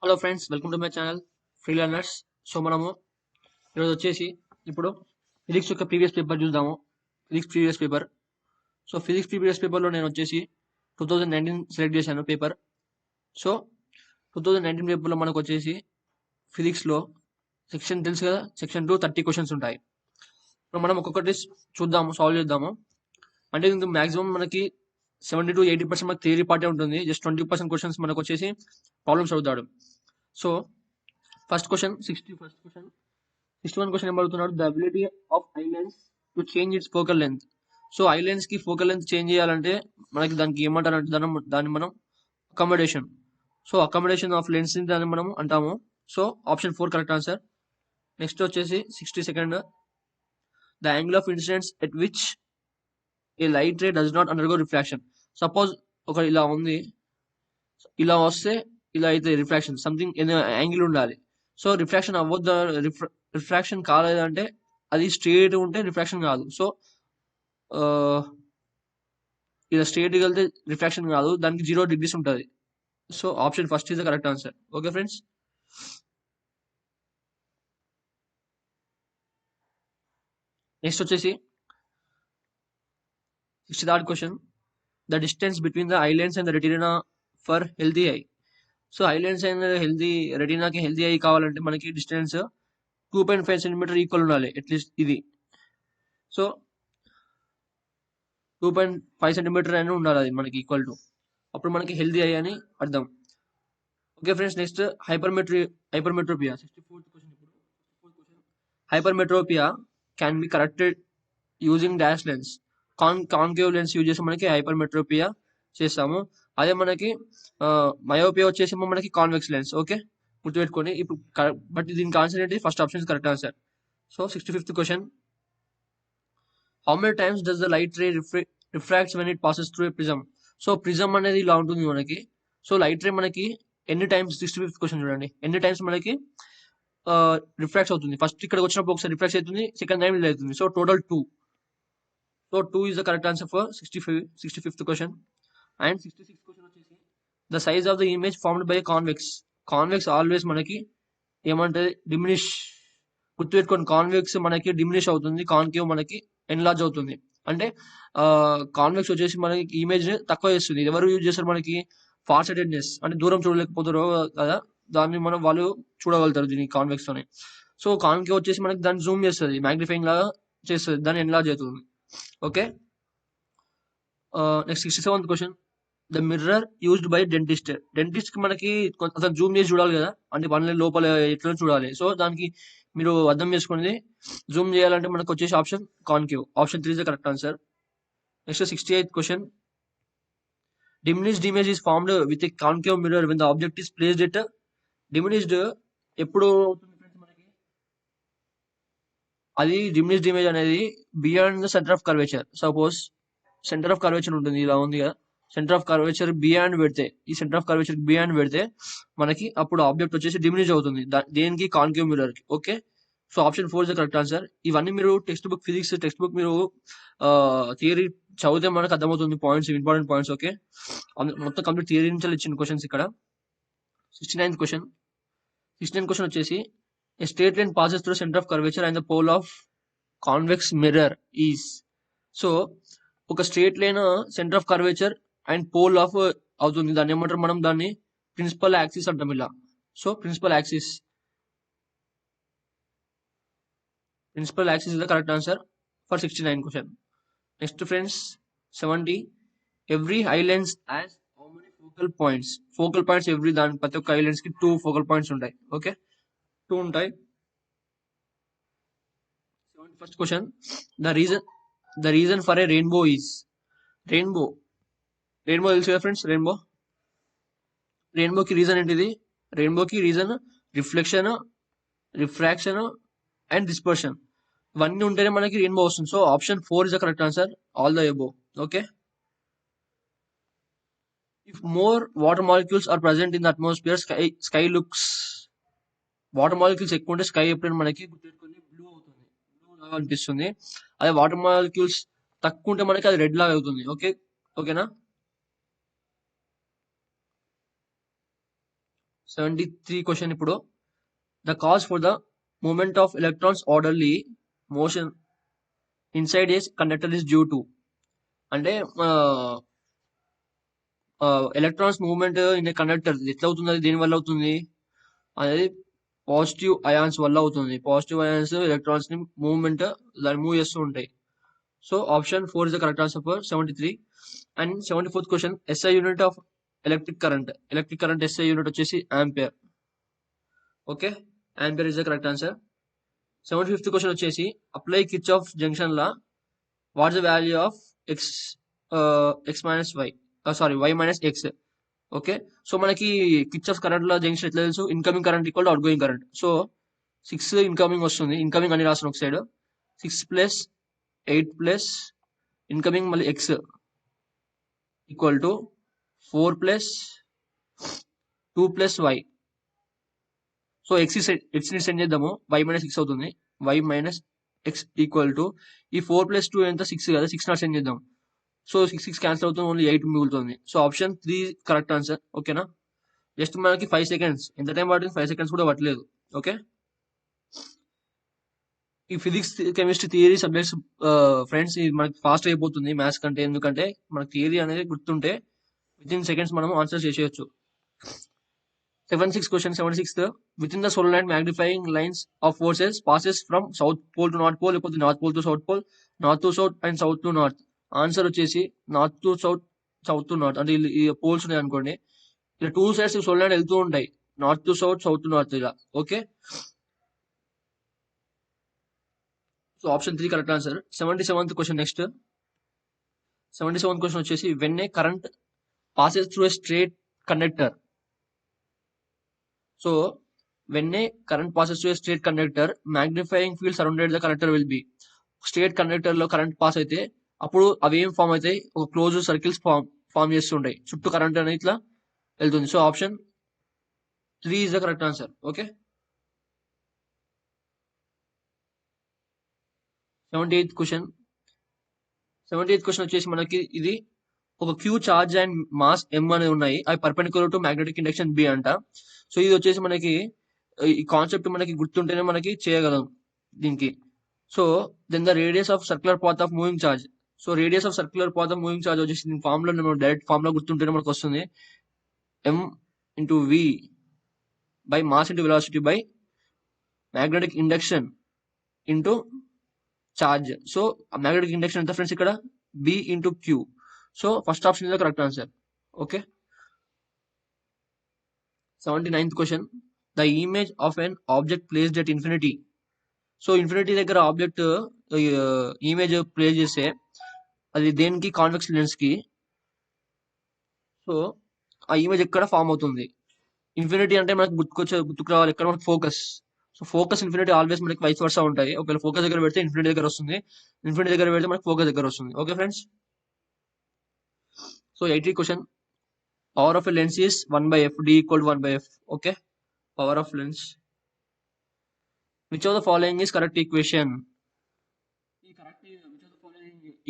Hello friends, welcome to my channel free learners. So మనము ఈరోజు వచ్చేసి ఇప్పుడు ఫిజిక్స్ యొక్క ప్రీవియస్ పేపర్ చూద్దాము. Physics previous paper. So physics previous పేపర్లో నేను వచ్చేసి 2019 సెలెక్ట్ చేశాను పేపర్. సో 2019 పేపర్లో మనకు వచ్చేసి ఫిజిక్స్లో సెక్షన్ తెలుసు కదా, సెక్షన్ 2 30 క్వశ్చన్స్ ఉంటాయి. ఇప్పుడు మనం ఒక్కొక్కటి చూద్దాము, సాల్వ్ చేద్దాము. అంటే ఇందుకు మ్యాక్సిమం మనకి 70 to 80% మనకి థియరీ పార్టే ఉంటుంది. జస్ట్ 20% క్వశ్చన్స్ మనకు వచ్చేసి ప్రాబ్లమ్స్ అవుతాడు. సో ఫస్ట్ క్వశ్చన్ 61 క్వశ్చన్ ఏం అడుగుతున్నాడు? The ability of eye lens to change it's focal length. So eye lens కి ఫోకల్ లెంత్ చేంజ్ చేయాలంటే మనకి దానికి ఏమంటారంటే దాన్ని మనం accommodation. So accommodation of lens దాన్ని మనం అంటాము. So option 4 correct answer. Next వచ్చేసి 62nd, the angle of incidence at which A light ray does not undergo refraction. Suppose ఒక ఇలా ఉంది, ఇలా వస్తే ఇలా అయితే రిఫ్రాక్షన్ సంథింగ్ యాంగిల్ ఉండాలి. సో రిఫ్రాక్షన్ అవ్వద్దు, రిఫ్రాక్షన్ కాలేదంటే అది స్ట్రేట్ ఉంటే రిఫ్రాక్షన్ కాదు. సో ఇలా స్ట్రేట్ వెళ్తే రిఫ్రాక్షన్ కాదు, దానికి 0 degrees ఉంటుంది. So option first is the correct answer. Okay friends, next వచ్చేసి 63rd question, the distance between the eye lens and the retina for healthy eye. So eye lens and రెటినాకి healthy eye కావాలంటే మనకి distance 2.5 cm equal ఉండాలి at least ఇది. So 2.5 cm అని ఉండాలి, అది మనకి ఈక్వల్ టు, అప్పుడు మనకి హెల్తీ ఐ అని అర్థం. Okay friends, next hypermetropia 64th question. Hypermetropia can be corrected using dash lens. Concave lens use చేసి మనకి హైపర్మెట్రోపియా చేస్తాము. అదే మనకి మయోపియా వచ్చేసి మనకి కాన్వెక్స్ లెన్స్. ఓకే, గుర్తుపెట్టుకోండి. ఇప్పుడు బట్ దీనికి ఆన్సర్ ఏంటి? First option correct answer. So 65th question, how many times does the light ray refracts when it passes through a prism. So prism అనేది ఇలా ఉంటుంది మనకి. సో లైట్ రే మనకి ఎన్ని టైమ్స్, 65th క్వశ్చన్ చూడండి, ఎన్ని టైమ్స్ మనకి రిఫ్రాక్ట్స్ అవుతుంది. ఫస్ట్ ఇక్కడికి వచ్చినప్పుడు ఒకసారి రిఫ్రాక్ట్ అవుతుంది, సెకండ్ టైం ఇలా అవుతుంది. So total 2. So 2 is the correct answer for 65th question. And 66th question వచ్చేసి, the size of the image formed by convex. Convex always మనకి ఏమంటే డిమినిష్. గుర్తుపెట్టుకోండి, కాన్వెక్స్ మనకి డిమినిష్ అవుతుంది, కాన్కేవ్ మనకి ఎన్లార్జ్ అవుతుంది. అంటే కాన్వెక్స్ వచ్చేసి మనకి ఇమేజ్ తక్కువ చేస్తుంది. ఎవరు యూజ్ చేస్తారు? మనకి ఫార్ సైటెడ్నెస్, అంటే దూరం చూడలేకపోతారు కదా, దాన్ని వాళ్ళు చూడగలుగుతారు దీన్ని కాన్వెక్స్ తోనే. సో కాన్కేవ్ వచ్చేసి మనకి దాన్ని జూమ్ చేస్తుంది, మ్యాగ్నిఫైయింగ్ లాగా చేస్తుంది, దాన్ని ఎన్లార్జ్ అవుతుంది. Okay, next 67th question, the mirror used by dentist. Dentist కి మనకి అతను జూమ్ చేసి చూడాలి కదా, అంటే పనుల లోపల ఎట్లా చూడాలి. సో దానికి మీరు అర్థం చేసుకునేది, జూమ్ చేయాలంటే మనకు వచ్చేసి option concave. Option 3 is the correct answer. Next 68th question, diminished image is formed with a concave mirror when the object is placed at diminished. ఎప్పుడు అవుతుంది ఫ్రెండ్స్ మనకి అది diminished image అనేది beyond the centre of curvature. Suppose centre of curvature ఉంటుంది, ఇలా ఉంది కదా, centre of curvature beyond పెడితే, ఈ సెంటర్ ఆఫ్ కర్వేచర్ బియాండ్ పెడితే మనకి అప్పుడు ఆబ్జెక్ట్ వచ్చేసి డిమినిష్ అవుతుంది, దేనికి? కాన్కేవ్ మిర్రర్ కి. Okay, so option 4 is the correct answer. ఇవన్నీ మీరు textbook, physics textbook మీరు థియరీ చదివితే మనకు అర్థమవుతుంది పాయింట్స్, ఇంపార్టెంట్ పాయింట్స్. ఓకే, మొత్తం కంప్లీట్ థియరీ నుంచి ఇచ్చిన క్వశ్చన్స్ ఇక్కడ. 69th question. 69th క్వశ్చన్ వచ్చేసి, a straight line passes through centre of curvature and the pole of convex mirror is. So ఒక straight line centre of curvature and pole of అవుతుంది, దాన్ని ఏమంటారు మనం? దాన్ని ప్రిన్సిపల్ యాక్సిస్ అంటాం ఇలా. So principal axis is the correct answer for 69 question. Next friends 70, every eye lens has how many focal points. Focal points every దాని ప్రతి ఒక్క ఐలెన్స్ కి 2 ఫోకల్ పాయింట్స్ ఉంటాయి. ఓకే, 2 ఉంటాయి. 71st question, the reason for a rainbow is. Rainbow తెలుసు కదా friends. రెయిన్బోకి reason ఏంటిది? రెయిన్బోకి reason reflection, refraction and dispersion. ఇవన్నీ ఉంటేనే మనకి రెయిన్బో వస్తుంది. So option 4 is the correct answer, all the above. Okay, if more water molecules are present in the atmosphere, sky looks. Water molecules ఎక్కువ ఉంటే sky ఎప్పుడైనా మనకి గుర్తుపెట్టుకొని బ్లూ అవుతుంది, బ్లూ లాగా అనిపిస్తుంది. అదే వాటర్ మాలిక్యూల్స్ తక్కువ ఉంటే మనకి అది రెడ్ లాగా అవుతుంది. ఓకేనా? 73 క్వశ్చన్ ఇప్పుడు the cause for the moment of electrons orderly motion inside a conductor is due to అంటే electrons movement in a conductor ఎట్లా అవుతుంది, అది దేని వల్ల అవుతుంది అనేది పాజిటివ్ అయాన్స్ వల్ల అవుతుంది. పాజిటివ్ అయాన్స్ ఎలక్ట్రాన్స్ ని మూవ్మెంట్ దాన్ని మూవ్ చేస్తూ ఉంటాయి. So option 4 is the correct answer for 73. And 74th question SI unit of electric current SI unit వచ్చేసి ampere. Okay, ampere is the correct answer. 75th question వచ్చేసి apply Kirchhoff junction law what's the value of X minus Y Y minus X. Okay, so మనకి Kirchhoff current law junction ఎట్లా తెలుసు, incoming current equal to out going current. So 6 incoming వస్తుంది, incoming అని రాసిన ఒక side 6 plus 8 plus incoming మళ్ళీ X equal to 4 plus 2 plus Y. So X ని send చేద్దాము, వై మైనస్ ఎక్స్ అవుతుంది. Y minus X equal to ఈ 4 plus 2 ఎంత 6 కదా, 6 నాట్ సెండ్ చేద్దాం. సో 6 క్యాన్సిల్ అవుతుంది, ఓన్లీ 8 మిగులుతుంది. So option 3 correct answer. ఓకేనా, జస్ట్ మనకి 5 సెకండ్స్, ఎంత టైం పడుతుంది, 5 సెకండ్స్ కూడా పట్టలేదు. ఓకే, ఈ physics chemistry theory subjects friends ఇది మనకి ఫాస్ట్ అయిపోతుంది మ్యాథ్స్ కంటే, ఎందుకంటే మనకి థియరీ అనేది గుర్తుంటే విత్ ఇన్ సెకండ్స్ మనం ఆన్సర్ చేసేయచ్చు. 76th question 76th within the solar magnifying lines of forces passes from south pole to north pole, లేకపోతే north pole to south pole, north to south and south to north. Answer వచ్చేసి north to south, south to north. అంటే ఈ poles ఉన్నాయి అనుకోండి, ఇలా 2 sides solar వెళ్తూ ఉంటాయి, north to south, south to north ఇలా. Okay, so option 3 correct answer. 77th question next. 77th question వచ్చేసి when a current passes through a straight conductor. So when a current passes through a straight conductor, magnifying field surrounded the conductor will be. Straight conductor లో current pass అయితే అప్పుడు అవి ఏం form అవుతాయి, ఒక close circles form చేస్తుంటాయి, చుట్టూ current అనేది ఇట్లా వెళ్తుంది. So option 3 is the correct answer. Okay, 78th question. 78th question వచ్చేసి మనకి ఇది ఒక Q charge and mass M అనేది ఉన్నాయి, అవి perpendicular to magnetic induction B అంట. సో ఇది వచ్చేసి మనకి ఈ కాన్సెప్ట్ మనకి గుర్తుంటేనే మనకి చేయగలం దీనికి. So then the radius of circular path of moving charge. So radius of circular path of moving charge వచ్చేసి దీని ఫార్మ్ లో డైరెక్ట్ ఫార్మ్ లో గుర్తుంటేనే మనకు వస్తుంది, M into V by mass into velocity by magnetic induction into charge. So magnetic induction ఎంత friends ఇక్కడ, B into Q. So first option is the correct answer. Okay, 79th question the image of an object placed at infinity. So infinity దగ్గర object image place చేస్తే అది దేనికి, convex lens కి. So ఆ image ఎక్కడ form అవుతుంది, infinity అంటే మనకు గుర్తుకు రావాలి ఎక్కడ మనకు focus. So focus infinity always మనకి వైస్ వర్సా ఉంటాయి. ఒకవేళ ఫోకస్ దగ్గర పెడితే ఇన్ఫినిటీ దగ్గర వస్తుంది, ఇన్ఫినిటీ దగ్గర పెడితే మనకి ఫోకస్ దగ్గర వస్తుంది. Okay friends, so 80th question power of a lens is 1/f, d equal 1/f. Okay, power of lens. Which of the following is correct equation. ఈ కరెక్ట్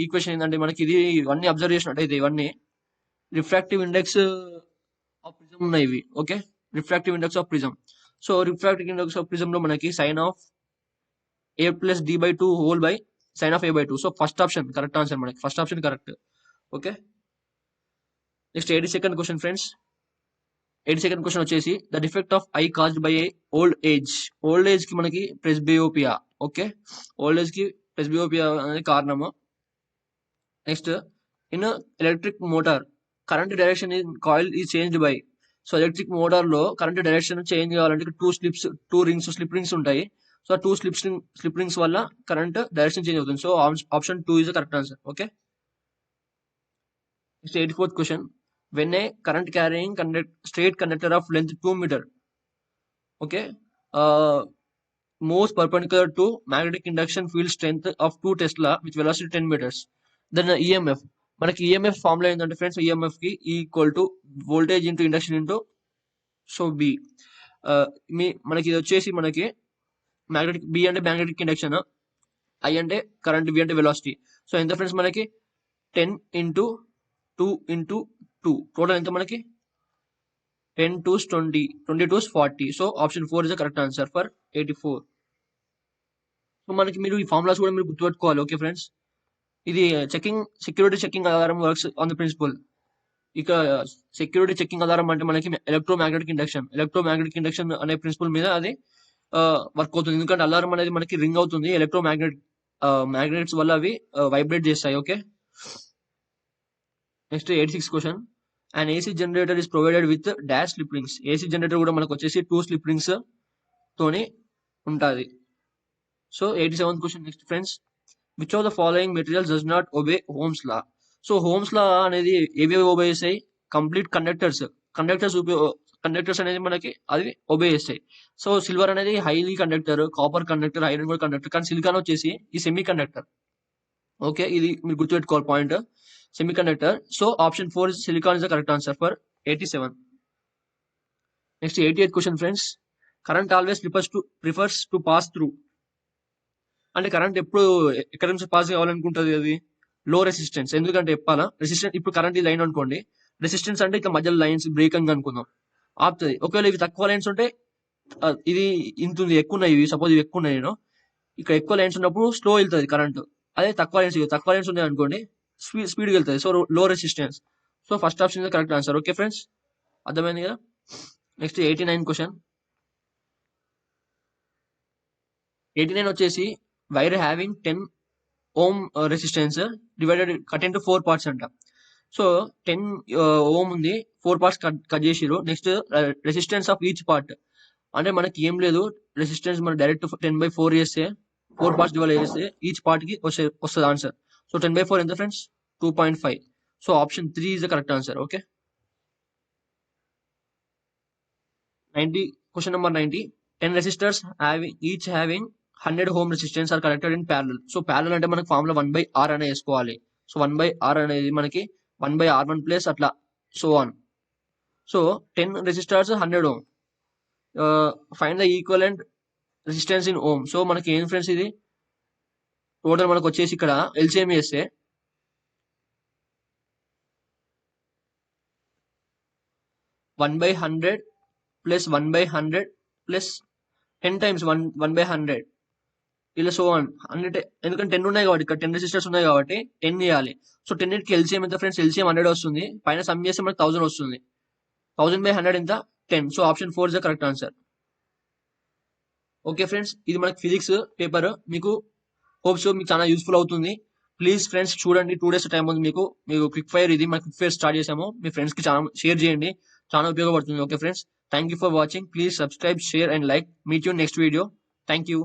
ఈక్వేషన్ ఏంటంటే మనకి ఇది ఇవన్నీ అబ్జర్వ్ చేసినట్టు అయితే ఇవన్నీ రిఫ్రాక్టివ్ ఇండెక్స్ ఆఫ్ ప్రిజం ఉన్నాయి ఇవి. Okay, refractive index of prism. So refractive index of prism లో మనకి sine of a plus d/2 whole by sine of a/2. So first option correct answer, మనకి first option correct. Okay, next 82nd question friends. 82nd question వచ్చేసి the defect of eye caused by a old age. Old age కి మనకి presbyopia. Okay, old age కి presbyopia అనేది కారణము. Next in electric motor current direction in coil ఈ changed by. So electric motor లో current direction change కావాలంటే two slip rings ఉంటాయి. So 2 slip rings వల్ల కరెంట్ డైరెక్షన్ చేంజ్ అవుతుంది. So option 2 is the correct answer. Okay, next 84th question when a current carrying straight conductor of length 2 meter. Okay, moves perpendicular to magnetic induction field strength of 2 Tesla with velocity 10 meters. Then EMF. మనకి EMF formula ఏంటంటే friends, EMF కి equal to voltage into induction into so B. మనకి ఇది వచ్చేసి మనకి magnetic, B అంటే magnetic induction, I అంటే current, V అంటే వెలాసిటీ. సో ఎంత ఫ్రెండ్స్ మనకి 10 ఇంటూ 2 ఇంటూ 2 టోటల్ ఎంత మనకి 10 2s 20, 20 2s 40. So option 4 is the correct answer for 84. So మనకి మీరు ఈ ఫార్ములాస్ కూడా మీరు గుర్తుపెట్టుకోవాలి. ఓకే ఫ్రెండ్స్, ఇది security checking alarm works on the principle. ఇక సెక్యూరిటీ చెకింగ్ అలారం అంటే మనకి ఎలక్ట్రోమాగ్నెటిక్ ఇండక్షన్ అనే ప్రిన్సిపల్ మీద అది వర్క్ అవుతుంది. ఎందుకంటే అలారం అనేది మనకి రింగ్ అవుతుంది, మ్యాగ్నెట్స్ వల్ల అవి వైబ్రేట్ చేస్తాయి. Okay, next 86 question. And AC generator is provided with dash slip rings. AC generator కూడా మనకు వచ్చేసి 2 స్లిప్ రింగ్స్ తోని ఉంటుంది. So 87th question next friends. Which of the following materials does not obey Ohm's law? So Ohm's law అనేది ఏవి obey చేస్తాయి? Complete conductors అనేది మనకి అది ఒబే చేస్తాయి. సో సిల్వర్ అనేది highly conductor, copper conductor, iron కూడా కండక్టర్, కానీ సిలికాన్ వచ్చేసి ఈ సెమీ కండక్టర్. ఓకే, ఇది మీరు గుర్తుపెట్టుకోవాలి point, semi conductor. So option 4 is silicon is the correct answer for 87. Next 88 question friends. Current always prefers to pass through. అంటే current ఎప్పుడు ఎక్కడ నుంచి పాస్ కావాలనుకుంటుంది? అది లో రెసిస్టెన్స్. ఎందుకంటే చెప్పాలా, రెసిస్టెన్స్ ఇప్పుడు కరెంట్ ఇది లైన్ అనుకోండి, రెసిస్టెన్స్ అంటే ఇక మధ్యలో లైన్స్ బ్రేకింగ్ అనుకుందాం, ఆపుతుంది. ఒకవేళ ఇవి తక్కువ లైన్స్ ఉంటే ఇది ఇంత ఉంది, ఎక్కువ ఉన్నాయి, ఇవి సపోజ్ ఇవి ఎక్కువ ఉన్నాయి, నేను ఇక్కడ ఎక్కువ లైన్స్ ఉన్నప్పుడు స్లో వెళ్తుంది కరెంట్. అదే తక్కువ లైన్స్ ఉన్నాయి అనుకోండి, స్పీడ్గా వెళ్తుంది. సో లో resistance. So first option is correct answer. Okay friends, అర్థమైంది కదా. Next 89 question. 89 వచ్చేసి wire having 10 ohm resistance divided cut into 4 parts అంట. సో 10 ohm ఉంది, 4 parts కట్ చేసిరు. Next resistance of each part అంటే మనకి ఏం లేదు, రెసిస్టెన్స్ మనం డైరెక్ట్ 10/4 చేస్తే 4 parts డివైడ్ చేస్తే ఈచ్ పార్ట్ కి వస్తుంది ఆన్సర్. సో 10/4 ఎంత friends? 2.5. So option 3 is the correct answer. Okay, question number 90. 10 resistors each having 100 ohm resistance are connected in parallel. So parallel అంటే మనకి ఫార్ములా 1/R అనే వేసుకోవాలి. సో 1/R అనేది మనకి 1/R1 ప్లస్ అట్లా so on. So 10 resistors 100 ohm. Find the equivalent resistance in ohm. So మనకి ఏం friends, ఇది టోటల్ మనకు వచ్చేసి ఇక్కడ ఎల్సిఎం చేస్తే 1/100 ప్లస్ 1/100 ప్లస్ 10 times 1/100 ఇలా సో 100. ఎందుకంటే 10 ఉన్నాయి కాబట్టి, ఇక్కడ 10 రెసిస్టర్స్ ఉన్నాయి కాబట్టి 10 చేయాలి. సో 10 కి ఎల్సిఎం ఎంత ఫ్రెండ్స్? ఎల్సిఎం 100 వస్తుంది, పైన సమ్ చేస్తే మనకి 1000 వస్తుంది. 1000/100 ఎంత? 10. So option 4 is the correct answer. Okay friends, ఇది మనకి ఫిజిక్స్ పేపర్. మీకు హోప్స్ మీకు చాలా యూస్ఫుల్ అవుతుంది. ప్లీజ్ ఫ్రెండ్స్ చూడండి, 2 days టైం ఉంది మీకు క్విక్ ఫైర్. ఇది మన క్విక్ ఫైర్ స్టార్ట్ చేసాము, మీ ఫ్రెండ్స్ కి చాలా షేర్ చేయండి, చాలా ఉపయోగపడుతుంది. Okay friends, thank you for watching. Please subscribe, share and like. Meet you next video. Thank you.